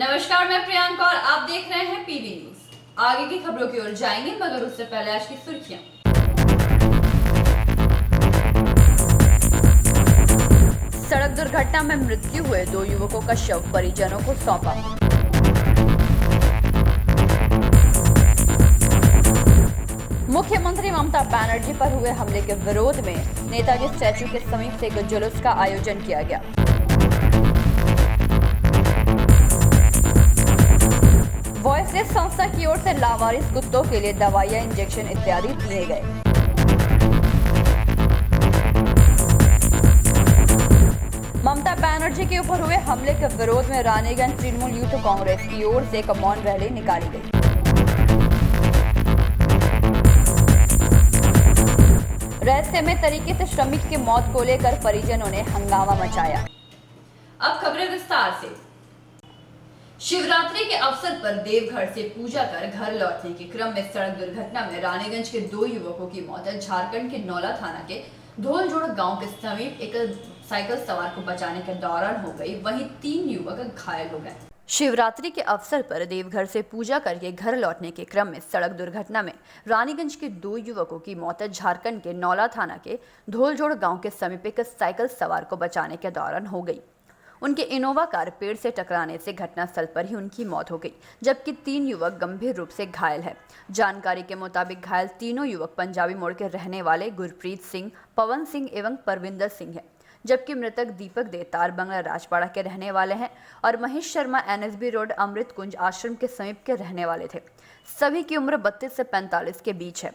नमस्कार, मैं प्रियंका और आप देख रहे हैं पीवी न्यूज। आगे की खबरों की ओर जाएंगे, मगर उससे पहले आज की सुर्खियां। सड़क दुर्घटना में मृत्यु हुए 2 युवकों का शव परिजनों को सौंपा। मुख्यमंत्री ममता बनर्जी पर हुए हमले के विरोध में नेताजी स्टैच्यू के समीप से एक जुलूस का आयोजन किया गया। वॉइसलेस संस्था की ओर से लावारिस कुत्तों के लिए दवाइयां, इंजेक्शन इत्यादि दिए गए। ममता बनर्जी के ऊपर हुए हमले के विरोध में रानीगंज तृणमूल यूथ कांग्रेस की ओर से एक मौन रैली निकाली गई। रहस्यमय तरीके से श्रमिक की मौत को लेकर परिजनों ने हंगामा मचाया। अब खबरें विस्तार से। शिवरात्रि के अवसर पर देवघर से पूजा कर घर लौटने के क्रम में सड़क दुर्घटना में रानीगंज के 2 युवकों की मौत झारखंड के नौला थाना के धोलजोड़ गांव के समीप एक साइकिल सवार को बचाने के दौरान हो गई, वहीं 3 युवक घायल हो गए। शिवरात्रि के अवसर पर देवघर से पूजा करके घर लौटने के क्रम में सड़क दुर्घटना में रानीगंज के 2 युवकों की मौत झारखंड के नौला थाना के धोलजोड़ गांव के समीप एक साइकिल सवार को बचाने के दौरान हो गई। उनके इनोवा कार पेड़ से टकराने से घटनास्थल पर ही उनकी मौत हो गई, जबकि 3 युवक गंभीर रूप से घायल हैं। जानकारी के मुताबिक घायल तीनों युवक पंजाबी मोड़ के रहने वाले गुरप्रीत सिंह, पवन सिंह एवं परविंदर सिंह हैं, जबकि मृतक दीपक देतार बंगला राजपाड़ा के रहने वाले हैं और महेश शर्मा NSB रोड अमृत कुंज आश्रम के समीप के रहने वाले थे। सभी की उम्र 32 से 45 के बीच है।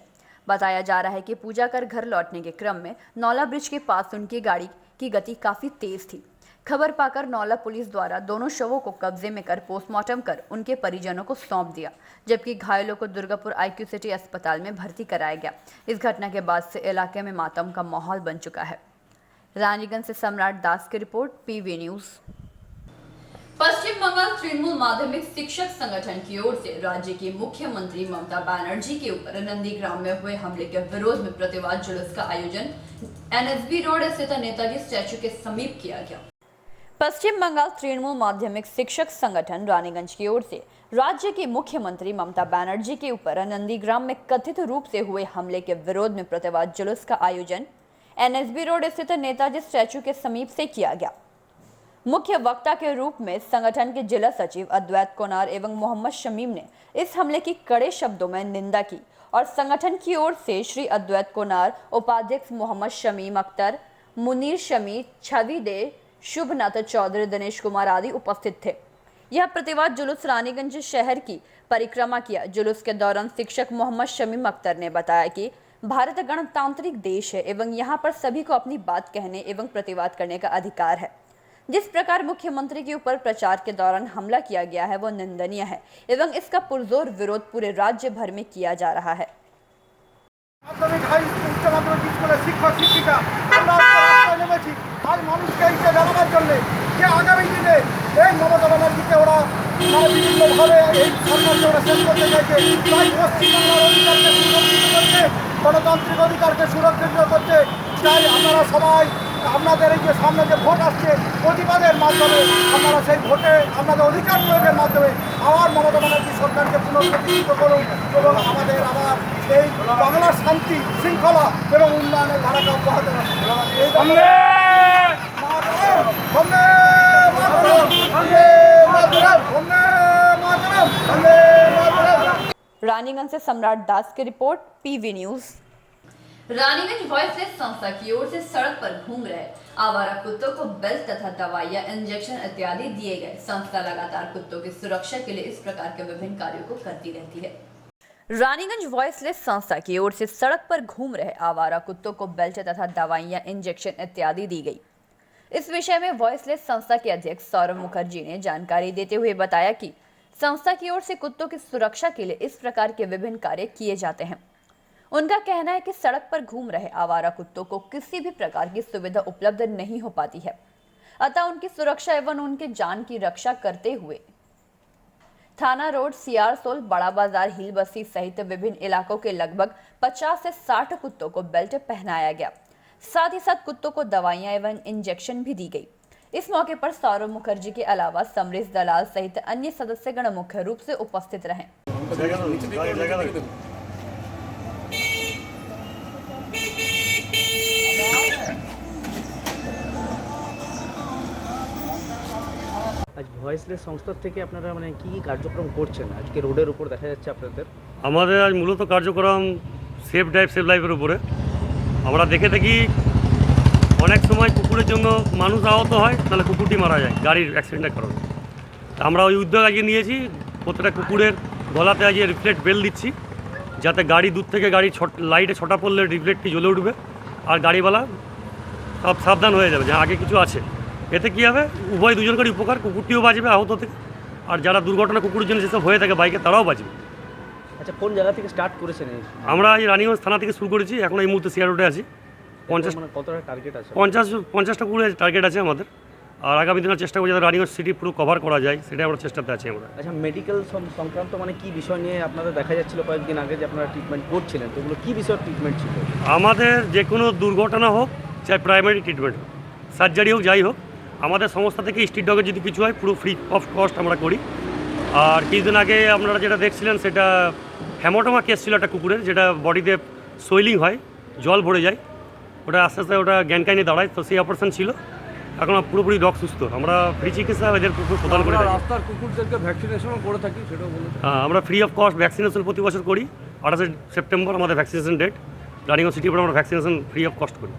बताया जा रहा है कि पूजा कर घर लौटने के क्रम में नौला ब्रिज के पास उनकी गाड़ी की गति काफी तेज थी। खबर पाकर नौला पुलिस द्वारा दोनों शवों को कब्जे में कर पोस्टमार्टम कर उनके परिजनों को सौंप दिया, जबकि घायलों को दुर्गापुर IQ सिटी अस्पताल में भर्ती कराया गया। इस घटना के बाद से इलाके में मातम का माहौल बन चुका है। रानीगंज से सम्राट दास की रिपोर्ट, PV न्यूज। पश्चिम बंगाल तृणमूल माध्यमिक शिक्षक संगठन की ओर से राज्य की मुख्यमंत्री ममता बनर्जी के ऊपर नंदीग्राम में हुए हमले के विरोध में प्रतिवाद जुलूस का आयोजन NSB रोड स्थित नेताजी स्टैच्यू के समीप किया गया। पश्चिम बंगाल तृणमूल माध्यमिक शिक्षक संगठन रानीगंज की ओर से राज्य की मुख्यमंत्री ममता बनर्जी के ऊपर नंदीग्राम में कथित रूप से हुए हमले के विरोध में प्रतिवाद जुलूस का आयोजन NSB रोड स्थित नेताजी स्टैच्यू के समीप से किया गया। मुख्य वक्ता के रूप में संगठन के जिला सचिव अद्वैत कोनार एवं मोहम्मद शमीम ने इस हमले की कड़े शब्दों में निंदा की और संगठन की ओर से श्री अद्वैत कोनार, उपाध्यक्ष मोहम्मद शमीम अख्तर, मुनीर शमी, छवि दे, शुभनाथ चौधरी, दिनेश कुमार आदि उपस्थित थे। यह प्रतिवाद जुलूस रानीगंज शहर की परिक्रमा किया। जुलूस के दौरान शिक्षक मोहम्मद शमीम अख्तर ने बताया कि भारत गणतांत्रिक देश है एवं यहाँ पर सभी को अपनी बात कहने एवं प्रतिवाद करने का अधिकार है। जिस प्रकार मुख्यमंत्री के ऊपर प्रचार के दौरान हमला किया गया है वो निंदनीय है एवं इसका पुरजोर विरोध पूरे राज्य भर में किया जा रहा है। आज মানুষকে এইটা জানাবার জন্য যে আগামী দিনে এই মমতা ব্যানার্জিকে ওরা বিভিন্নভাবে এই সরকারকে ওরা শেষ করতে চাইছে। তাই পশ্চিমবাংলার অধিকারকে সুরক্ষিত করতে, গণতান্ত্রিক অধিকারকে সুরক্ষিত করতে চাই আপনারা সবাই আপনাদের এই যে সামনে যে ভোট আসছে প্রতিবাদের মাধ্যমে আপনারা সেই ভোটে আপনাদের অধিকার প্রয়োগের মাধ্যমে আবার মমতা ব্যানার্জি সরকারকে পুনঃপ্রতিষ্ঠিত করুন এবং আমাদের আবার এই বাংলার শান্তি শৃঙ্খলা এবং উন্নয়নের ধারাকে অব্যাহত রাখুন। रानीगंज से सम्राट दास की report, PV news. Raniganj voiceless संस्था की ओर से सड़क पर घूम रहे आवारा कुत्तों को बेल्ट तथा दवाइयां, इंजेक्शन इत्यादि दिए गए। संस्था लगातार कुत्तों की सुरक्षा के लिए इस प्रकार के विभिन्न कार्यों को करती रहती है। रानीगंज वॉइसलेस संस्था की ओर से सड़क पर घूम रहे आवारा कुत्तों को बेल्ट तथा दवाइयां, इंजेक्शन इत्यादि दी गई। इस विषय में वॉइसलेस संस्था के अध्यक्ष सौरभ मुखर्जी ने जानकारी देते हुए बताया कि संस्था की ओर से कुत्तों की सुरक्षा के लिए इस प्रकार के विभिन्न कार्य किए जाते हैं। उनका कहना है कि सड़क पर घूम रहे आवारा कुत्तों को किसी भी प्रकार की सुविधा उपलब्ध नहीं हो पाती है, अतः उनकी सुरक्षा एवं उनके जान की रक्षा करते हुए थाना रोड, सियारसोल, बड़ा बाजार, हिल बस्ती सहित विभिन्न इलाकों के लगभग 50 से 60 कुत्तों को बेल्ट पहनाया गया। साथ ही साथ कुत्तों को दवाइयां एवं इंजेक्शन भी दी गई। इस मौके पर सौरभ मुखर्जी के अलावा समरेश दलाल सहित अन्य सदस्यगण मुख्य रूप से उपस्थित रहे। আজ ভয়েসলেস সংস্থা থেকে আপনারা মানে কি কি কার্যক্রম করছেন আজকে রোডের উপর দেখা যাচ্ছে আপনাদের? আমাদের আজ মূলত কার্যক্রম সেফ ড্রাইভ সেভ লাইফের উপরে। আমরা দেখে থাকি অনেক সময় কুকুরের জন্য মানুষ আহত হয়, তাহলে কুকুরটি মারা যায় গাড়ির অ্যাক্সিডেন্টের কারণে। তা আমরা ওই উদ্যোগ আজকে নিয়েছি, প্রত্যেকটা কুকুরের গলাতে আজকে রিফ্লেক্ট বেল দিচ্ছি, যাতে গাড়ি দূর থেকে গাড়ি লাইটে ছটা পড়লে রিফ্লেক্টটি জ্বলে উঠবে আর গাড়িওয়ালা সব সাবধান হয়ে যাবে যে আগে কিছু আছে। এতে কী হবে, উভয় দুজনকারই উপকার, কুকুরটিও বাঁচবে আহত থেকে, আর যারা দুর্ঘটনা কুকুরের জন্য যেসব হয়ে থাকে বাইকে তারাও বাঁচবে। আচ্ছা, কোন জায়গা থেকে স্টার্ট করেছেন? আমরা এই রানীগঞ্জ থানা থেকে শুরু করেছি, এখন এই মুহূর্তে সিআর রোডে আছি। 50 মানে কতটা টার্গেট আছে? 50টা কুকুরের টার্গেট আছে আমাদের, আর আগামী দিনের চেষ্টা করছি যাতে রানীগঞ্জ সিটি পুরো কভার করা যায়, সেটাই আমরা চেষ্টাতে আছি আমরা। আচ্ছা, মেডিকেল সংক্রান্ত মানে কি বিষয় নিয়ে আপনাদের দেখা যাচ্ছিল কয়েকদিন আগে যে আপনারা ট্রিটমেন্ট করছিলেন, তো ওগুলো কী বিষয়ের ট্রিটমেন্ট ছিল? আমাদের যে কোনো দুর্ঘটনা হোক, চাই প্রাইমারি ট্রিটমেন্ট হোক, সার্জারি হোক, যাই হোক, আমাদের সংস্থা থেকে স্ট্রিট ডগের যদি কিছু হয় পুরো ফ্রি অফ কস্ট আমরা করি। আর কিছুদিন আগে আপনারা যেটা দেখছিলেন সেটা হ্যামোটোমা কেস ছিল একটা কুকুরের, যেটা বডিতে সোয়েলিং হয়, জল ভরে যায়, ওটা আস্তে আস্তে ওটা জ্ঞানকায় নিয়ে দাঁড়ায়, তো সেই অপারেশন ছিল। এখন পুরোপুরি ডগ সুস্থ, আমরা ফ্রি চিকিৎসা এদের কুকুর প্রদান করে থাকি। রাস্তার কুকুরদেরকে ভ্যাকসিনেশন করে থাকি, সেটাও বলেছে। হ্যাঁ, আমরা ফ্রি অফ কস্ট ভ্যাকসিনেশন প্রতি বছর করি। 28 সেপ্টেম্বর আমাদের ভ্যাকসিনেশন ডেট, রানীগঞ্জ সিটির উপর আমরা ভ্যাকসিনেশন ফ্রি অফ কস্ট করি।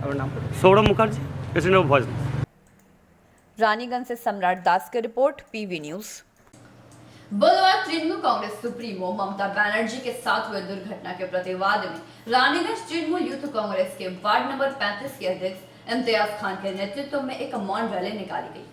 আমার নাম? Sourav Mukherjee, president of voice. Raniganj से सम्राट दास की रिपोर्ट, पीवी न्यूज। बुधवार तृणमूल कांग्रेस सुप्रीमो ममता बनर्जी के साथ हुए दुर्घटना के प्रतिवाद में रानीगंज तृणमूल यूथ कांग्रेस के वार्ड नंबर 35 के अध्यक्ष इम्तियाज खान के नेतृत्व में एक मौन रैली निकाली गई।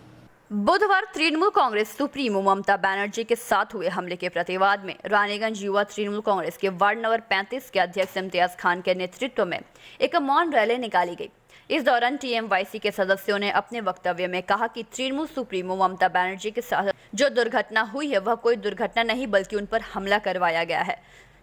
बुधवार तृणमूल कांग्रेस सुप्रीमो ममता बनर्जी के साथ हुए हमले के प्रतिवाद में रानीगंज युवा तृणमूल कांग्रेस के वार्ड नंबर 35 के अध्यक्ष इम्तियाज खान के नेतृत्व में एक मौन रैली निकाली गई। इस दौरान टीएमवाईसी के सदस्यों ने अपने वक्तव्य में कहा कि तृणमूल सुप्रीमो ममता बनर्जी के साथ जो दुर्घटना हुई है वह कोई दुर्घटना नहीं बल्कि उन पर हमला करवाया गया है,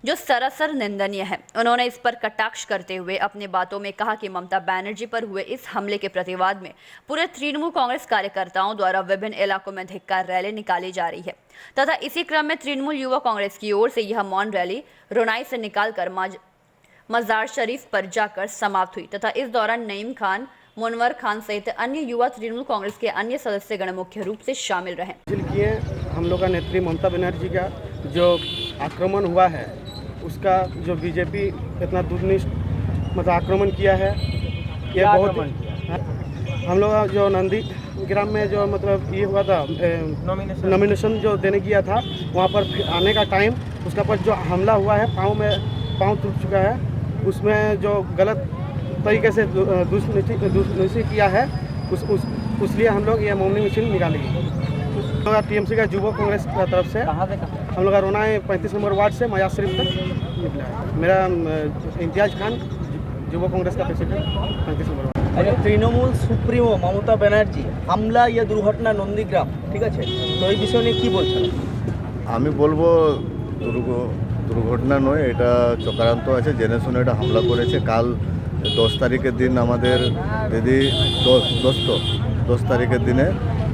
जो सरासर निंदनीय है। उन्होंने इस पर कटाक्ष करते हुए अपने बातों में कहा कि ममता बनर्जी पर हुए इस हमले के प्रतिवाद में पूरे तृणमूल कांग्रेस कार्यकर्ताओं द्वारा विभिन्न इलाकों में धिक्कार रैली निकाली जा रही है तथा इसी क्रम में तृणमूल युवा कांग्रेस की ओर से यह मौन रैली रोनाई से निकालकर मजार शरीफ पर जाकर समाप्त हुई तथा इस दौरान नईम खान, मुनवर खान सहित अन्य युवा तृणमूल कांग्रेस के अन्य सदस्यगण मुख्य रूप से शामिल रहे। किए हम लोग का नेत्री ममता बनर्जी का जो आक्रमण हुआ है, उसका जो बीजेपी इतना दुर्निष्ठ मतलब आक्रमण किया है, ये बहुत हम लोग जो नंदी ग्राम में जो मतलब ये हुआ था नॉमिनेशन जो देने गया था, वहाँ पर आने का टाइम उसका पर जो हमला हुआ है, पाँव टूट चुका है, उसमें जो गलत तरीके से दुष्नीति किया है, उसलिए हम लोग ये मौनी मिছিল निकालेंगे। टीएमसी का युवा कांग्रेस की तरफ से हम लोग का रोनाई 35 नंबर वार्ड से मजार शरीफ तक निकला है। मेरा इम्तियाज खान, युवा कांग्रेस का प्रेसिडेंट 35 नंबर वार्ड। আচ্ছা, তৃণমূল সুপ্রিমো মমতা ব্যানার্জি হামলা ইয়া দুর্ঘটনা নন্দীগ্রাম, ঠিক আছে, তো এই বিষয় নিয়ে কী বলছেন? আমি বলবো দুর্ঘটনা নয়, এটা চক্রান্ত আছে, জেনে শুনে এটা হামলা করেছে। কাল 10 তারিখের দিন আমাদের দিদি 10 তারিখের দিনে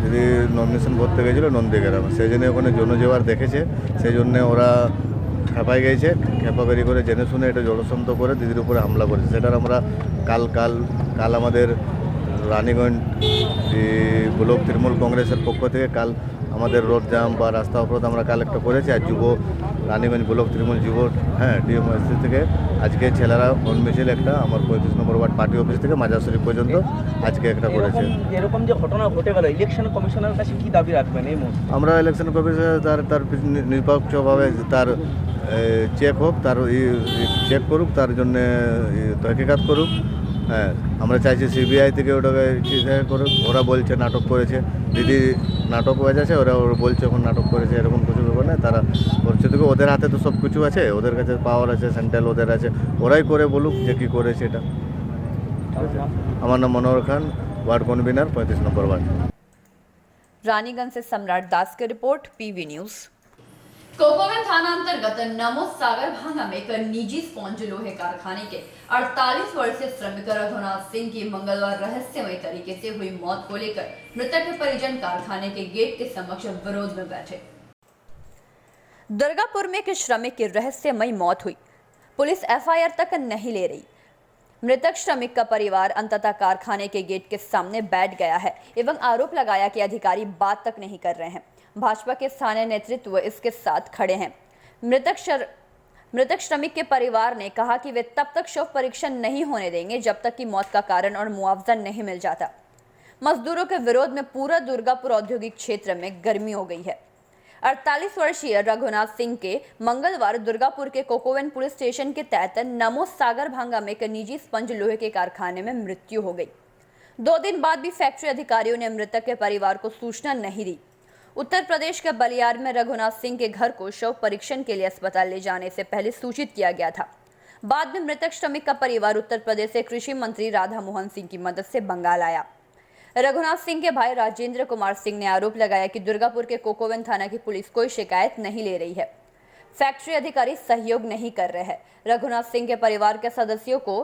দিদি নমিনেশন করতে গেছিলো নন্দীগ্রামে, সেই জন্য ওখানে জনজোয়ার দেখেছে, সেই জন্যে ওরা খেপায় গেছে, খেপাগেরি করে জেনে শুনে এটা জড়সন্ত করে দিদির উপরে হামলা করেছে। সেটার আমরা কাল আমাদের রানীগঞ্জ ব্লক তৃণমূল কংগ্রেসের পক্ষ থেকে কাল আমাদের রোড জাম বা রাস্তা অবরোধ আমরা কাল একটা করেছি। আর রানীগঞ্জ ব্লক তৃণমূল যুব ডিএমএসসি থেকে আজকে ছেলেরা মন মিছিল একটা আমার 35 নম্বর ওয়ার্ড পার্টি অফিস থেকে মাজার শরীফ পর্যন্ত আজকে একটা করেছে। এরকম যে ঘটনা ঘটে গেল, ইলেকশন কমিশনের কাছে কি দাবি রাখবেন এই মুহূর্তে? আমরা ইলেকশন কমিশন তার নিরপেক্ষভাবে তার চেক হোক, তার চেক করুক, তার জন্যে তহকিকাত করুক। হ্যাঁ, আমরা চাইছি সিবিআই থেকে ওটাকে করুক। ওরা বলছে নাটক করেছে, দিদি নাটক হয়ে যাচ্ছে, ওরা বলছে এখন নাটক করেছে, এরকম কিছু ব্যাপার নেই। তারা করছে দেখো, ওদের হাতে তো সব কিছু আছে, ওদের কাছে পাওয়ার আছে, সেন্ট্রাল ওদের আছে, ওরাই করে বলুক যে কী করেছে এটা। আমার নাম Manohar Khan, ward convener 35 number ward. Raniganj से सम्राट दास की रिपोर्ट, पीवी न्यूज। कोकोवन थाना अंतर्गत नमो सागर भांगा में एक निजी स्पॉन्ज लोहे कारखाने के 48 वर्षीय श्रमिक रघुनाथ सिंह की मंगलवार रहस्यमय तरीके से हुई मौत को लेकर मृतक के परिजन कारखाने के गेट के समक्ष विरोध में बैठे। दुर्गापुर में एक श्रमिक की रहस्यमय मौत हुई, पुलिस एफआईआर तक नहीं ले रही। मृतक श्रमिक का परिवार अंततः कारखाने के गेट के सामने बैठ गया है एवं आरोप लगाया कि अधिकारी बात तक नहीं कर रहे हैं। भाजपा के स्थानीय नेतृत्व इसके साथ खड़े हैं। मृतक श्रमिक के परिवार ने कहा कि वे तब तक शव परीक्षण नहीं होने देंगे जब तक कि मौत का कारण और मुआवजा नहीं मिल जाता। मजदूरों के विरोध में पूरा दुर्गापुर औद्योगिक क्षेत्र में गर्मी हो गई है। 48 वर्षीय रघुनाथ सिंह के मंगलवार दुर्गापुर के कोकोवन पुलिस स्टेशन के तहत नमो सागर भांगा में एक निजी स्पंज लोहे के कारखाने में मृत्यु हो गई। 2 दिन बाद भी फैक्ट्री अधिकारियों ने मृतक के परिवार को सूचना नहीं दी। उत्तर प्रदेश के बलियार में रघुनाथ सिंह के घर को शव परीक्षण के लिए अस्पताल ले जाने से पहले सूचित किया गया था। बाद में मृतक श्रमिक का परिवार उत्तर प्रदेश से कृषि मंत्री राधा मोहन सिंह की मदद से बंगाल आया। रघुनाथ सिंह के भाई राजेंद्र कुमार सिंह ने आरोप लगाया कि दुर्गापुर के कोकोवन थाना की पुलिस कोई शिकायत नहीं ले रही है, फैक्ट्री अधिकारी सहयोग नहीं कर रहे हैं। रघुनाथ सिंह के परिवार के सदस्यों को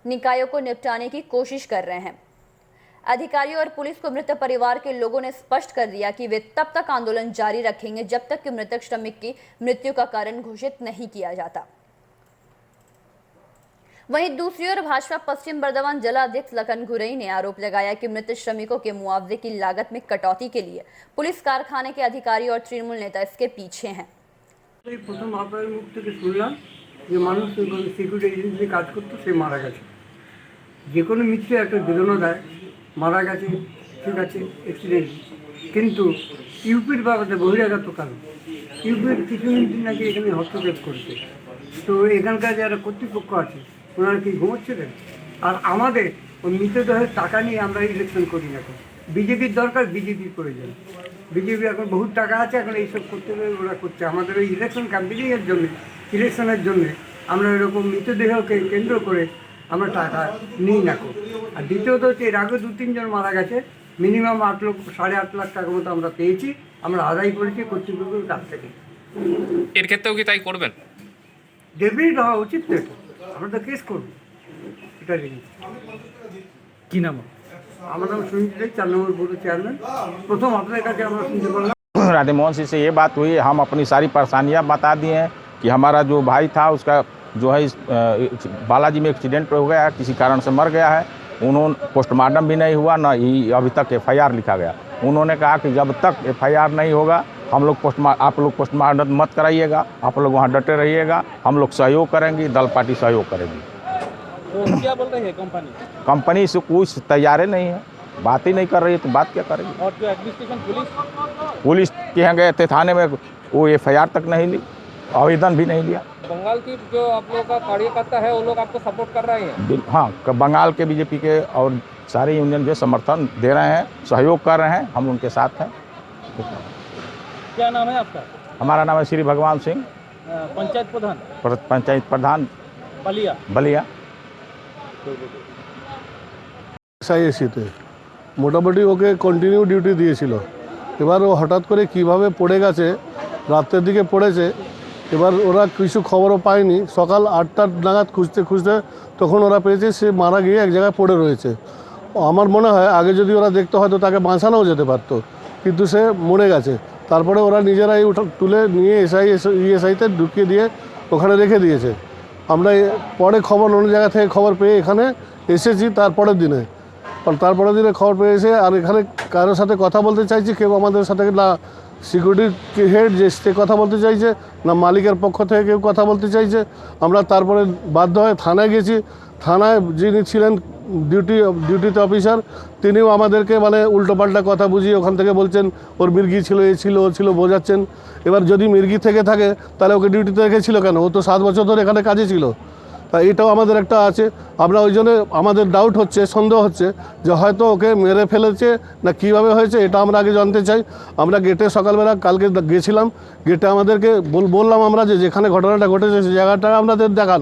निकायों को निपटाने की कोशिश कर रहे हैं। अधिकारियों और पुलिस को मृत परिवार के लोगों ने स्पष्ट कर दिया कि वे तब तक आंदोलन जारी रखेंगे जब तक कि मृतक श्रमिक की मृत्यु का कारण घोषित नहीं किया जाता। वहीं दूसरी ओर भाजपा पश्चिम बर्धमान जिला अध्यक्ष लखन घुरई ने आरोप लगाया कि मृत श्रमिकों के मुआवजे की लागत में कटौती के लिए पुलिस कारखाने के अधिकारी और तृणमूल नेता इसके पीछे हैं। প্রথম আপনার মুখ থেকে শুনলাম যে মানুষ সিকিউরিটি এজেন্সি কাজ করতো, সে মারা গেছে। যে কোনো মৃত্যু একটা বেদনা দেয়, মারা গেছে ঠিক আছে অ্যাক্সিডেন্ট, কিন্তু ইউপির বাবাতে বহিরাগত কারণ ইউপির কিছু মিনিট নাকি এখানে হস্তক্ষেপ করছে। তো এখানকার যারা কর্তৃপক্ষ আছে ওনারা কি ঘুমোচ্ছিলেন? আর আমাদের ওই মৃতদেহের টাকা নিয়ে আমরা ইলেকশন করি না। বিজেপির দরকার, বিজেপির প্রয়োজন। বিজেপি এখন বহুত টাকা আছে, এখন এইসব করতে গেলে ওরা করছে। আমাদের ওই ইলেকশন ক্যাম্পেনিংয়ের জন্য, ইলেকশনের জন্য আমরা এরকম মৃতদেহকে কেন্দ্র করে আমরা টাকা নিই না। আর দ্বিতীয়ত হচ্ছে এর আগে 2-3 জন মারা গেছে, মিনিমাম 8 লক্ষ 8.5 লাখ টাকা মতো আমরা পেয়েছি, আমরা আদায় করেছি কর্তৃপক্ষের কাছ থেকে। এর ক্ষেত্রেও কি তাই করবেন? ডেফিনিট হওয়া উচিত তো, আমরা তো কেস করবো। এটা কি নাম? আমার নাম সুনীল রায়, 4 নম্বর বুথ চেয়ারম্যান। প্রথম আপনার কাছে আমরা শুনতে পারলাম राधे मोहन सिंह से ये बात हुई, हम अपनी सारी परेशानियां बता दिए हैं कि हमारा जो भाई था उसका जो है बालाजी में एक्सीडेंट हो गया, किसी कारण से मर गया है। उन्होंने पोस्टमार्टम भी नहीं हुआ, ना ही अभी तक एफआईआर लिखा गया। उन्होंने कहा कि जब तक एफआईआर नहीं होगा आप लोग पोस्टमार्टम मत कराइएगा, आप लोग वहाँ डटे रहिएगा, हम लोग सहयोग करेंगे, दल पार्टी सहयोग करेगी। तो क्या बोल रही है कंपनी? कंपनी से कुछ तैयार नहीं है, बात ही नहीं कर रही है, तो बात क्या करेगी। और जो एडमिनिस्ट्रेशन पुलिस के यहाँ गए थे थाने में, वो एफआईआर तक नहीं ली, आवेदन भी नहीं लिया। बंगाल की जो आप लोगों का कार्यकर्ता है वो लोग आपको सपोर्ट कर रहे हैं? हाँ, बंगाल के बीजेपी के और सारे यूनियन जो समर्थन दे रहे हैं, सहयोग कर रहे हैं, हम उनके साथ हैं। क्या नाम है आपका? हमारा नाम है श्री भगवान सिंह, पंचायत प्रधान पंचायत प्रधान बलिया। এসিতে মোটামুটি ওকে কন্টিনিউ ডিউটি দিয়েছিল। এবার ও হঠাৎ করে কিভাবে পড়ে গেছে, রাতের দিকে পড়েছে। এবার ওরা কিছু খবরও পায়নি। সকাল 8টা নাগাদ খুঁজতে খুঁজতে তখন ওরা পেয়েছে সে মারা গিয়ে এক জায়গায় পড়ে রয়েছে। আমার মনে হয় আগে যদি ওরা দেখতে হয়তো তাকে বাঁচানোও যেতে পারতো, কিন্তু সে মরে গেছে। তারপরে ওরা নিজেরাই তুলে নিয়ে ইএসআইতে ঢুকিয়ে দিয়ে ওখানে রেখে দিয়েছে। আমরা পরে খবর অন্য জায়গা থেকে খবর পেয়ে এখানে এসেছি তারপরের দিনে। তারপরের দিনে খবর পেয়ে এসে আর এখানে কারোর সাথে কথা বলতে চাইছি, কেউ আমাদের সাথে না সিকিউরিটি হেড যে সে কথা বলতে চাইছে, না মালিকের পক্ষ থেকে কেউ কথা বলতে চাইছে। আমরা তারপরে বাধ্য হয়ে থানায় গেছি। থানায় যিনি ছিলেন ডিউটিতে অফিসার, তিনিও আমাদেরকে মানে উল্টোপাল্টা কথা বুঝিয়ে ওখান থেকে বলছেন ওর মির্গি ছিল, এ ছিল, ও ছিল, বোঝাচ্ছেন। এবার যদি মির্গি থেকে থাকে তাহলে ওকে ডিউটিতে রেখেছিল কেন? ও তো 7 বছর ধরে এখানে কাজে ছিল। তা এটাও আমাদের একটা আছে। আমরা ওই জন্য আমাদের ডাউট হচ্ছে, সন্দেহ হচ্ছে যে হয়তো ওকে মেরে ফেলেছে না কীভাবে হয়েছে, এটা আমরা আগে জানতে চাই। আমরা গেটে সকালবেলা কালকে গেছিলাম, গেটে আমাদেরকে বললাম আমরা যে যেখানে ঘটনাটা ঘটেছে সেই জায়গাটা আপনাদের দেখান।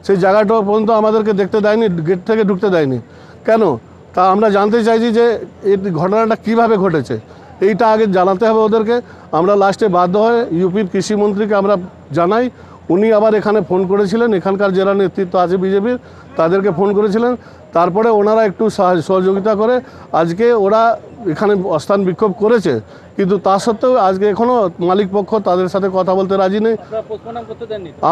সেই জায়গাটা পর্যন্ত আমাদেরকে দেখতে দেয়নি, গেট থেকে ঢুকতে দেয়নি। কেন তা আমরা জানতে চাইছি যে এই ঘটনাটা কীভাবে ঘটেছে। এইটা আগে জানাতে হবে ওদেরকে। আমরা লাস্টে বাধ্য হয়ে ইউপির কৃষিমন্ত্রীকে আমরা জানাই, উনি আবার এখানে ফোন করেছিলেন, এখানকার যারা নেতৃত্ব আছে বিজেপির তাদেরকে ফোন করেছিলেন, তারপরে ওনারা একটু সহযোগিতা করে আজকে ওরা এখানে অবস্থান বিক্ষোভ করেছে, কিন্তু তা সত্ত্বেও আজকে এখনও মালিক পক্ষ তাদের সাথে কথা বলতে রাজি নেই।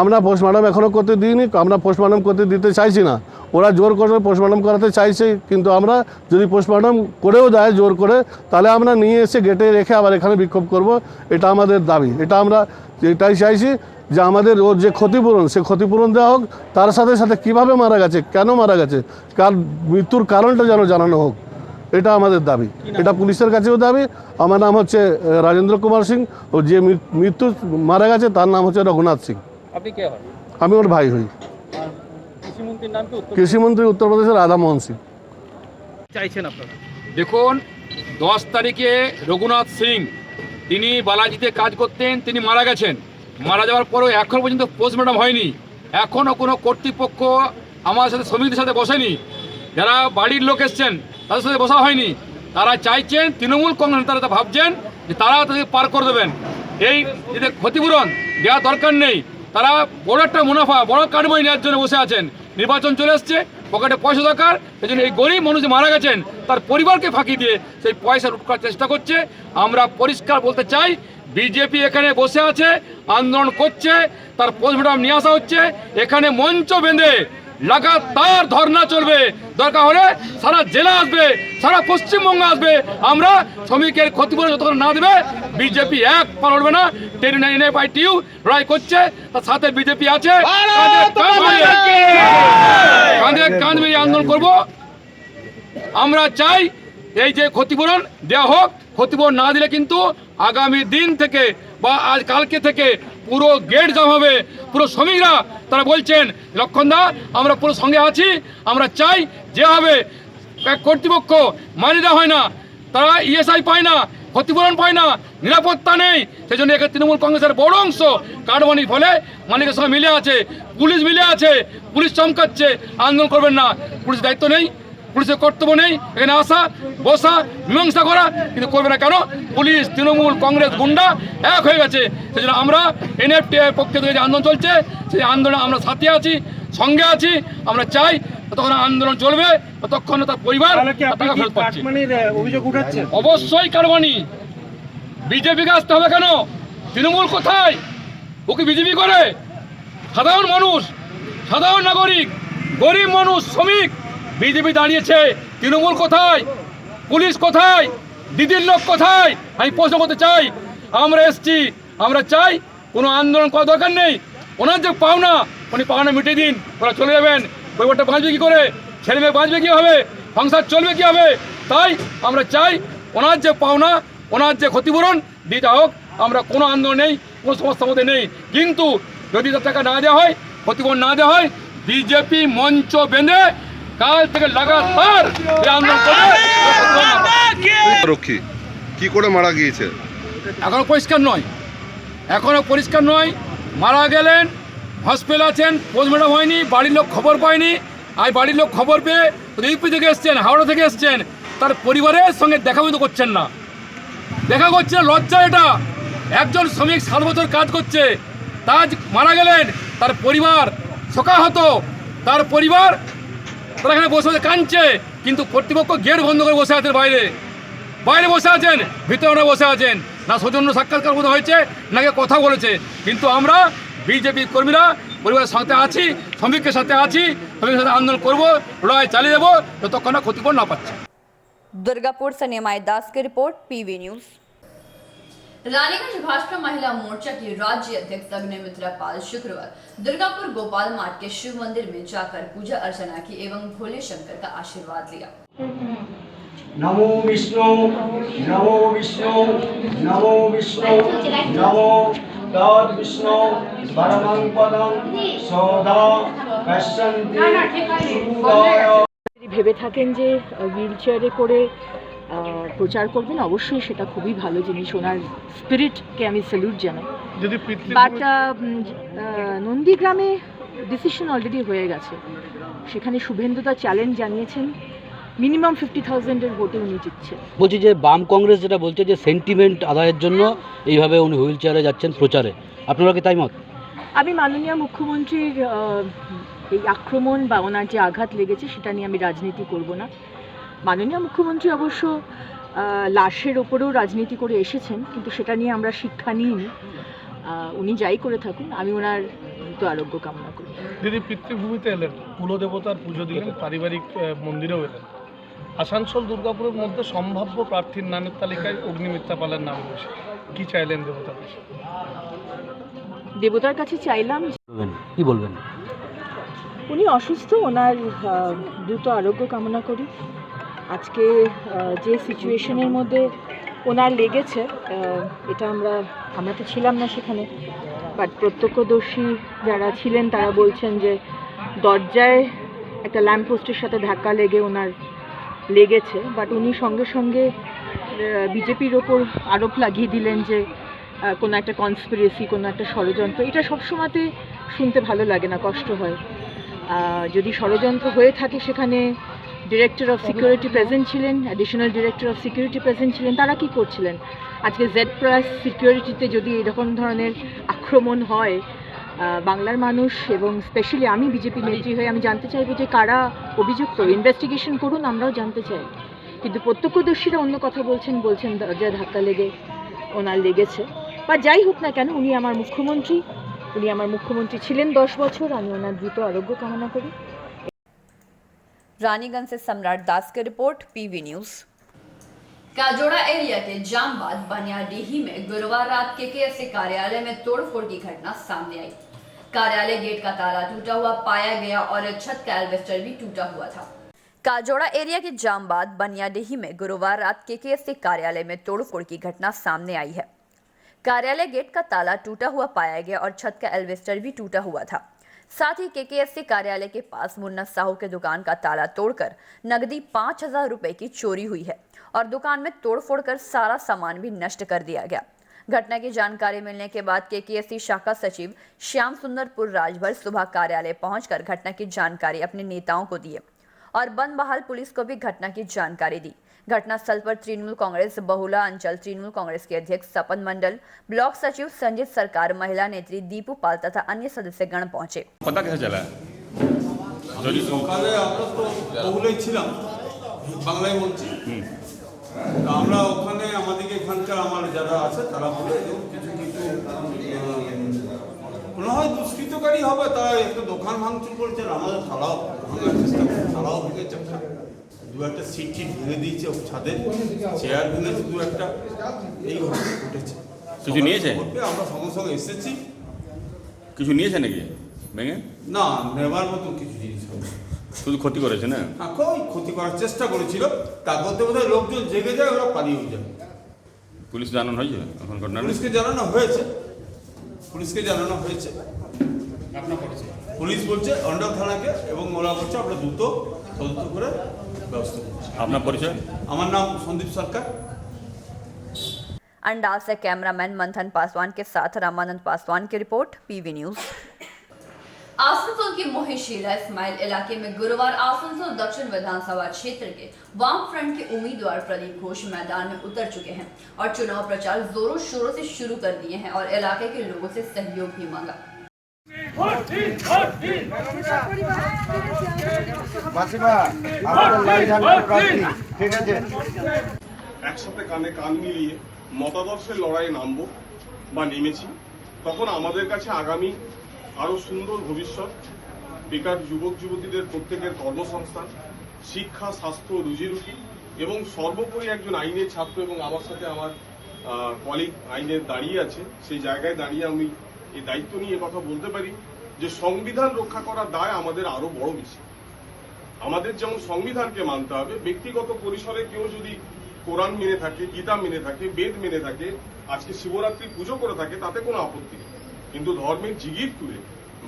আমরা পোস্টমর্টম এখনও করতে দিইনি, আমরা পোস্টমর্টম করতে দিতে চাইছি না। ওরা জোর করে পোস্টমর্টম করাতে চাইছে, কিন্তু আমরা যদি পোস্টমর্টম করেও দেয় জোর করে, তাহলে আমরা নিয়ে এসে গেটে রেখে আবার এখানে বিক্ষোভ করব, এটা আমাদের দাবি। এটা আমরা এটাই চাইছি যে আমাদের ওর যে ক্ষতিপূরণ, সে ক্ষতিপূরণ দেওয়া হোক, তার সাথে সাথে কীভাবে মারা গেছে, কেন মারা গেছে, কার মৃত্যুর কারণটা যেন জানানো হোক, এটা আমাদের দাবি। এটা পুলিশের কাছেও দাবি। আমার নাম হচ্ছে রাজেন্দ্র কুমার সিং, ও যে মৃত্যু মারা গেছে তার নাম হচ্ছে রঘুনাথ সিং। আপনি কে হন? আমি ওর ভাই হই। কৃষিমন্ত্রীর নাম কি? কৃষিমন্ত্রী উত্তরপ্রদেশের রাধামোহন সিং। চাইছেন আপনারা? দেখুন, 10 তারিখে রঘুনাথ সিং তিনি বালাজিতে কাজ করতেন, তিনি মারা গেছেন। মারা যাওয়ার পরেও এখন পর্যন্ত পোস্টমর্টম হয়নি। এখনও কোনো কর্তৃপক্ষ আমার সাথে শ্রমিকদের সাথে বসেনি, যারা বাড়ির লোক এসছেন তাদের সাথে বসা হয়নি। তারা চাইছেন, তৃণমূল কংগ্রেস নেতারা ভাবছেন যে তারা তাদেরকে পার করে দেবেন। এই এদের ক্ষতিপূরণ দেওয়ার দরকার নেই। তারা বড় একটা মুনাফা, বড় কাটবই নেওয়ার জন্য বসে আছেন। নির্বাচন চলে এসছে, পকেটে পয়সা দরকার, এই জন্য এই গরিব মানুষ যে মারা গেছেন তার পরিবারকে ফাঁকি দিয়ে সেই পয়সা লুট করার চেষ্টা করছে। আমরা পরিষ্কার বলতে চাই, বিজেপি এখানে বসে আছে, আন্দোলন করছে, তার পোস্টমর্টম নিয়ে আসা হচ্ছে। এখানে মঞ্চ বেঁধে লাগাতার ধর্ণা চলবে, দরকার হলে সারা জেলা আসবে, সারা পশ্চিমবঙ্গ আসবে। আমরা শ্রমিকের ক্ষতিপূরণ যতক্ষণ না দেবে বিজেপি এক পা লড়বে না। NFITU লড়াই করছে, তার সাথে বিজেপি আছে, কাঁধে কাঁধ মিলিয়ে আন্দোলন করব। আমরা চাই এই যে ক্ষতিপূরণ দেওয়া হোক। ক্ষতিপূরণ না দিলে কিন্তু আগামী দিন থেকে বা আজ কালকে থেকে পুরো গেট জাম হবে। পুরো শ্রমিকরা তারা বলছেন, লক্ষণদা আমরা পুরো সঙ্গে আছি। আমরা চাই যেভাবে কর্তৃপক্ষ মানি দেওয়া হয় না, তারা ESI পায় না, ক্ষতিপূরণ পায় না, নিরাপত্তা নেই, সেই জন্য এখানে তৃণমূল কংগ্রেসের বড় অংশ কাটমানির ফলে মালিকের সঙ্গে মিলে আছে, পুলিশ মিলে আছে, পুলিশ চমকাচ্ছে। আন্দোলন করবেন না, পুলিশের দায়িত্ব নেই, পুলিশের কর্তব্য নেই এখানে আসা, বসা, মীমাংসা করা, কিন্তু করবে না কেন? পুলিশ, তৃণমূল, কংগ্রেস, গুন্ডা এক হয়ে গেছে। সেই জন্য আমরা NFT এর পক্ষে থেকে যে আন্দোলন চলছে, সেই আন্দোলনে আমরা সাথে আছি, সঙ্গে আছি। আমরা চাই ততক্ষণ আন্দোলন চলবে, ততক্ষণ তার পরিবার টাকা ফেরত পাচ্ছে। অভিযোগ উঠাচ্ছে অবশ্যই কারবানি। বিজেপিকে আসতে হবে কেন? তৃণমূল কোথায়? ওকে বিজেপি করে? সাধারণ মানুষ, সাধারণ নাগরিক, গরিব মানুষ, শ্রমিক বিজেপি দাঁড়িয়েছে। তৃণমূল কোথায়? পুলিশ কোথায়? দিদির লোক কোথায়? আমি প্রশ্ন করতে চাই। আমরা এসছি, আমরা চাই কোনো আন্দোলন করার দরকার নেই। ওনার যে পাওনা, উনি পাওনা মিটিয়ে দিন, ওরা চলে যাবেন। পরিবারটা বাঁচবে কী করে? ছেলে মেয়ে বাঁচবে কীভাবে? সংসার চলবে কীভাবে? তাই আমরা চাই ওনার যে পাওনা, ওনার যে ক্ষতিপূরণ দিতে হোক। আমরা কোনো আন্দোলন নেই, কোনো সমস্যার মধ্যে নেই, কিন্তু যদি তার টাকা না দেওয়া হয়, ক্ষতিপূরণ না দেওয়া হয়, বিজেপি মঞ্চ বেঁধে কাল থেকে লাগাতার এই আন্দোলন করবে। রক্ষী কি করে মারা গিয়েছে এখনো পরিষ্কার নয়, এখনো পরিষ্কার নয়। মারা গেলেন, হসপিটাল আছেন, পোস্টমর্টম হয়নি, বাড়ির লোক খবর পায়নি। আর বাড়ির লোক খবর পেয়ে ইউপি থেকে এসছেন, হাওড়া থেকে এসছেন, তার পরিবারের সঙ্গে দেখা কিন্তু করছেন না, দেখা করছে না। লজ্জা এটা। একজন শ্রমিক 7 বছর কাজ করছে, তাজ মারা গেলেন, তার পরিবার শোকাহত, তার পরিবার তারা এখানে বসে বসে কাঁদছে, কিন্তু কর্তৃপক্ষ গেট বন্ধ করে বসে আছেন, বাইরে বাইরে বসে আছেন, ভিতরে ওরা বসে আছেন। না সৌজন্য সাক্ষাৎকার মতো হয়েছে, নাকি কথা বলেছে। কিন্তু আমরা বিজেপি কর্মীরা পরিবারের সাথে আছি, শ্রমিকের সাথে আছি, শ্রমিকের সাথে আন্দোলন করবো, লড়াই চালিয়ে দেবো যতক্ষণ না ক্ষতিপূরণ না পাচ্ছে। दुर्गापुर से निमाई दास की report, PV news. Raniganj Bhajpa महिला मोर्चा की राज्य अध्यक्ष अग्निमित्रा पाल शुक्रवार दुर्गापुर गोपाल मार्ग के शिव मंदिर में जाकर पूजा अर्चना की एवं भोले शंकर का आशीर्वाद लिया। नमो विष्णु, नमो विष्णु, नमो विष्णु, नमो तद विष्णु परमं पदं सदा पश्यन्ति सुहृदय। ভেবে থাকেন যে হুইল চেয়ারে করে প্রচার করবেন, অবশ্যই সেটা খুবই ভালো জিনিস, ওনার স্পিরিটকে আমি স্যালুট জানাই। বাট নন্দীগ্রামে ডিসিশন অলরেডি হয়ে গেছে, সেখানে শুভেন্দুদা চ্যালেঞ্জ জানিয়েছেন মিনিমাম 50,000-এর ভোটে উনি জিতছেন। বলছি যে বাম কংগ্রেস যেটা বলছে যে সেন্টিমেন্ট আদায়ের জন্য এইভাবে উনি হুইল চেয়ারে যাচ্ছেন প্রচারে, আপনারা কি তাই মত? আমি মাননীয় মুখ্যমন্ত্রীর এই আক্রমণ বা ওনার যে আঘাত লেগেছে সেটা নিয়ে আমি রাজনীতি করব না। মাননীয় মুখ্যমন্ত্রী অবশ্য লাশের ওপরেও রাজনীতি করে এসেছেন, কিন্তু সেটা নিয়ে আমরা শিক্ষা নিইনি। উনি যাই করে থাকুন, আমি ওনার দ্রুত আরোগ্য কামনা করি। দিদি পিতৃভূমিতে এলেন, কুলদেবতার পুজো দিলেন, পারিবারিক মন্দিরেও এলেন। আসানসোল দুর্গাপুরের মধ্যে সম্ভাব্য প্রার্থীর নামের তালিকায় অগ্নিমিত্রা পালের নাম রয়েছে, কি চাইলেন দেবতার কাছে? দেবতার কাছে চাইলাম, কি বলবেন? উনি অসুস্থ, ওনার দ্রুত আরোগ্য কামনা করি। আজকে যে সিচুয়েশনের মধ্যে ওনার লেগেছে, এটা আমরা তো ছিলাম না সেখানে, বাট প্রত্যক্ষদর্শী যারা ছিলেন তারা বলছেন যে দরজায় একটা ল্যাম্পপোস্টের সাথে ধাক্কা লেগে ওনার লেগেছে। বাট উনি সঙ্গে সঙ্গে বিজেপির ওপর আরোপ লাগিয়ে দিলেন যে কোনো একটা কনস্পিরেসি, কোনো একটা ষড়যন্ত্র। এটা সবসময়তে শুনতে ভালো লাগে না, কষ্ট হয়। যদি ষড়যন্ত্র হয়ে থাকে, সেখানে ডিরেক্টর অফ সিকিউরিটি প্রেজেন্ট ছিলেন, additional director of security present ছিলেন, তারা কি করছিলেন? আজকে জেড প্লাস সিকিউরিটিতে যদি এরকম ধরনের আক্রমণ হয়, বাংলার মানুষ এবং স্পেশালি আমি বিজেপি নেত্রী হয়ে আমি জানতে চাইবো যে কারা অভিযুক্ত। ইনভেস্টিগেশন করুন, আমরাও জানতে চাই। কিন্তু প্রত্যক্ষদর্শীরা অন্য কথা বলছেন দরজায় ধাক্কা লেগে ওনার লেগেছে। বা যাই হোক না কেন, উনি আমার মুখ্যমন্ত্রী ছিলেন 10 বছর। আমি ওনার দ্রুত আরোগ্য কামনা করি। रानीगंज से सम्राट दास की रिपोर्ट, पीवी न्यूज। काजोड़ा एरिया के जामबाद बनियाडीही में गुरुवार रात केकेएससी कार्यालय में तोड़फोड़ की घटना सामने आई। कार्यालय गेट का ताला टूटा हुआ पाया गया और छत का एल्वेस्टर भी टूटा हुआ था। काजोड़ा एरिया के जामबाद बनियाडीही में गुरुवार रात केकेएससी कार्यालय में तोड़फोड़ की घटना सामने आई है। कार्यालय गेट का ताला टूटा हुआ पाया गया और छत का एल्वेस्टर भी टूटा हुआ था। साथ ही केकेएससी कार्यालय के पास मुन्ना साहू के दुकान का ताला तोड़कर नकदी 5,000 रुपए की चोरी हुई है और दुकान में तोड़फोड़ कर सारा सामान भी नष्ट कर दिया गया। घटना की जानकारी मिलने के बाद केकेएससी शाखा सचिव श्याम सुंदरपुर राजभर सुबह कार्यालय पहुंचकर घटना की जानकारी अपने नेताओं को दी और बनबहाल पुलिस को भी घटना की जानकारी दी। घटनास्थल पर तृणमूल कांग्रेस बहुला अंचल तृणमूल कांग्रेस के अध्यक्ष सपन मंडल, ब्लॉक सचिव संजीत सरकार, महिला नेत्री दीपू पाल तथा अन्य सदस्यगण पहुंचे। पता कैसे चला? সকালে আমরা তো বহুলেই ছিলাম, বাংলায় বলছি। আমরা ওখানে আমাদেরকে এখানকার আমার যারা আছে তারা বলে কিছু মনে হয় দুষ্কৃতকারী হবে, তাই একটা দোকান ভাঙচুর করেছে। আমাদের থালাও ভাঙার চেষ্টা করে, থালাও ভেঙেছে, দু একটা সিট ভেঙে দিয়েছে, ছাদে চেয়ার ভেঙেছে দু একটা, এই ঘটনা ঘটেছে। কিছু নিয়েছে? আমরা সঙ্গে সঙ্গে এসেছি। কিছু নিয়েছে নাকি ভেঙে? না, নেবার মতো কিছু জিনিস শুধু ক্ষতি করেছে না? ক্ষতি করার চেষ্টা করেছিল, তার মধ্যে বোধহয় লোকজন জেগে যায়, ওরা পালিয়ে যায়। পুলিশ জানানো হয়েছে? এখন ঘটনা পুলিশকে জানানো হয়েছে, পুলিশ বলছে অন্ডাল থানাকে, এবং ওরা বলছে আমরা দ্রুত তদন্ত করে ব্যবস্থা করছি। আপনার পরিচয়? আমার নাম সন্দীপ সরকার। अंडाल से कैमरामैन मंथन पासवान के साथ रामानंद पासवान की रिपोर्ट, पीवी न्यूज। आसनसोल के मोहिशीला इस्माइल इलाके में गुरुवार आसनसोल दक्षिण विधानसभा क्षेत्र के वाम फ्रंट के उम्मीदवार प्रदीप घोष मैदान में उतर चुके हैं और चुनाव प्रचार जोरों शोरों से शुरू कर दिए हैं और इलाके के लोगों से सहयोग भी मांगा। একসাথে কানে কান মিলিয়ে মতাদর্শের লড়াইয়ে নামবো বা নেমেছি, তখন আমাদের কাছে আগামী আরো সুন্দর ভবিষ্যৎ, বেকার যুবক যুবতীদের প্রত্যেকের কর্মসংস্থান, শিক্ষা, স্বাস্থ্য, রুজিরুটি এবং সর্বোপরি একজন আইনের ছাত্র এবং আমার সাথে আমার কলিগ আইনের দাঁড়িয়ে আছে, সেই জায়গায় দাঁড়িয়ে আমি এই দায়িত্ব নিয়ে কথা বলতে পারি যে সংবিধান রক্ষা করার দায় আমাদের আরো বড় বেশি। আমাদের যেমন সংবিধানকে মানতে হবে, ব্যক্তিগত পরিসরে কেউ যদি কোরআন মেনে থাকে, গীতা মেনে থাকে, বেদ মেনে থাকে, আজকে শিবরাত্রি পুজো করে থাকে, তাতে কোনো আপত্তি নেই। কিন্তু ধর্মের জিগির তুলে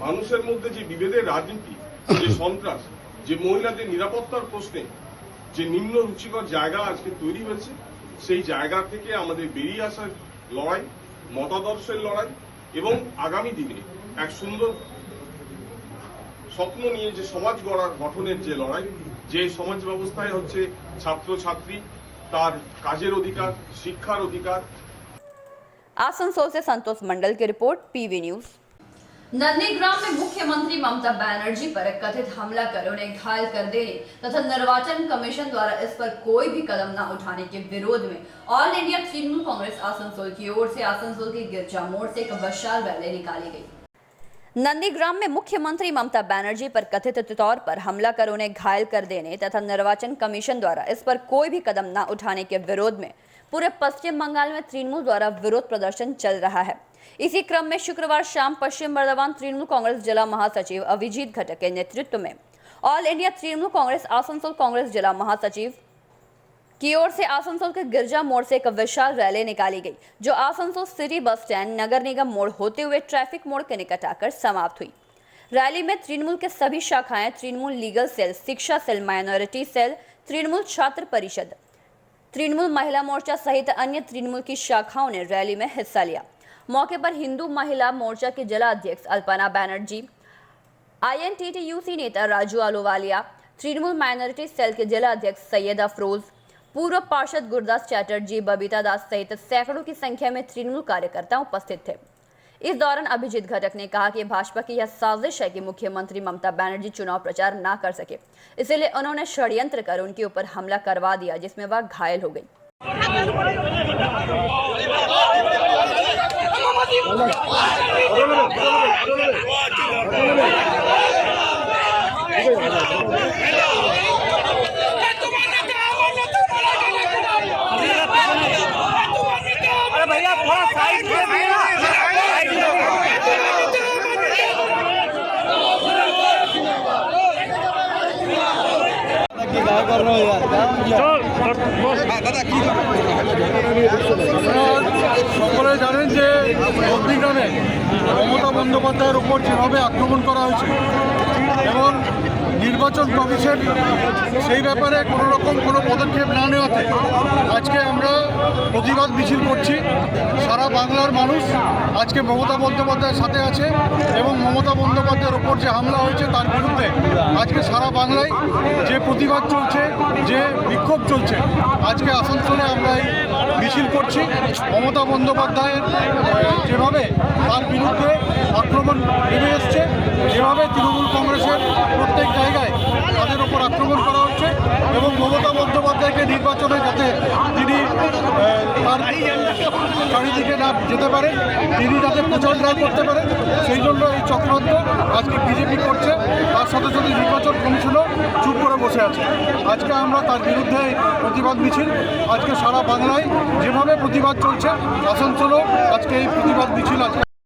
মানুষের মধ্যে যে বিভেদের রাজনীতি, যে সন্ত্রাস, যে মহিলাদের নিরাপত্তার প্রশ্নে যে নিম্ন রুচিকর জায়গা আজকে তৈরি হয়েছে, সেই জায়গা থেকে আমাদের বেরিয়ে আসার লড়াই, মতাদর্শের লড়াই এবং আগামী দিনে এক সুন্দর স্বপ্ন নিয়ে যে সমাজ গঠনের যে লড়াই, যে সমাজ ব্যবস্থায় হচ্ছে ছাত্রছাত্রী তার কাজের অধিকার, শিক্ষার অধিকার। आसनसोल से संतोष मंडल की रिपोर्ट, पीवी न्यूज। नंदीग्राम में मुख्यमंत्री ममता बनर्जी पर कथित हमला कर उन्हें घायल कर देने तथा निर्वाचन कमीशन द्वारा इस पर कोई भी कदम न उठाने के विरोध में ऑल इंडिया तृणमूल कांग्रेस आसनसोल की ओर से आसनसोल के गिरजा मोड़ से एक विशाल रैली निकाली गई। नंदीग्राम में मुख्यमंत्री ममता बनर्जी पर कथित तौर पर हमला कर उन्हें घायल कर देने तथा निर्वाचन कमीशन द्वारा इस पर कोई भी कदम न उठाने के विरोध में पूरे पश्चिम बंगाल में तृणमूल द्वारा विरोध प्रदर्शन चल रहा है। इसी क्रम में शुक्रवार शाम पश्चिम बर्धमान तृणमूल कांग्रेस जिला महासचिव अभिजीत घटक के नेतृत्व में ऑल इंडिया तृणमूल कांग्रेस आसनसोल कांग्रेस जिला महासचिव की ओर से आसनसोल के गिरजा मोड़ से एक विशाल रैली निकाली गई, जो आसनसोल सिटी बस स्टैंड नगर निगम मोड़ होते हुए ट्रैफिक मोड़ के निकट आकर समाप्त हुई। रैली में तृणमूल के सभी शाखाएं, तृणमूल लीगल सेल, शिक्षा सेल, माइनॉरिटी सेल, तृणमूल छात्र परिषद, तृणमूल महिला मोर्चा सहित अन्य तृणमूल की शाखाओं ने रैली में हिस्सा लिया। मौके पर हिंदू महिला मोर्चा के जिला अध्यक्ष अल्पना बैनर्जी, INTTUC नेता राजू आलूवालिया, तृणमूल माइनॉरिटी सेल के जिला अध्यक्ष सैयद अफरोज, पूर्व पार्षद गुरदास चैटर्जी, बबीता दास सहित सैकड़ों की संख्या में तृणमूल कार्यकर्ता उपस्थित थे। इस दौरान अभिजीत घटक ने कहा कि भाजपा की यह साजिश है कि मुख्यमंत्री ममता बनर्जी चुनाव प्रचार न कर सके, इसलिए उन्होंने षड्यंत्र कर उनके ऊपर हमला करवा दिया, जिसमें वह घायल हो गई। अरे भैया थोड़ा साइड में সকলে জানেন যে নন্দীগ্রামে মমতা বন্দ্যোপাধ্যায়ের উপর যেভাবে আক্রমণ করা হয়েছে এবং নির্বাচন কমিশন সেই ব্যাপারে কোনো রকম কোনো পদক্ষেপ না নেওয়াতে আজকে আমরা প্রতিবাদ মিছিল করছি। সারা বাংলার মানুষ আজকে মমতা বন্দ্যোপাধ্যায়ের সাথে আছে এবং মমতা বন্দ্যোপাধ্যায়ের ওপর যে হামলা হয়েছে তার বিরুদ্ধে আজকে সারা বাংলায় যে প্রতিবাদ চলছে, যে বিক্ষোভ চলছে, আজকে আসানসোলে আমরা এই মিছিল করছি। মমতা বন্দ্যোপাধ্যায়ের যেভাবে তার বিরুদ্ধে আক্রমণ নেমে এসছে, যেভাবে তৃণমূল কংগ্রেসের প্রত্যেক জায়গায় তাদের ওপর আক্রমণ করা হচ্ছে এবং মমতা বন্দ্যোপাধ্যায়কে নির্বাচনে যাতে তিনি তার চারিদিকে না যেতে পারেন, তিনি যাতে প্রচার না করতে পারেন, সেই জন্য এই চক্রান্ত আজকে বিজেপি করছে। তার সাথে সাথে নির্বাচন কমিশনও চুপ করে বসে আছে। আজকে আমরা তার বিরুদ্ধে প্রতিবাদ মিছিল আজকে সারা বাংলায় যেভাবে প্রতিবাদ চলছে, আসানসোলও আজকে এই প্রতিবাদ মিছিল আছে।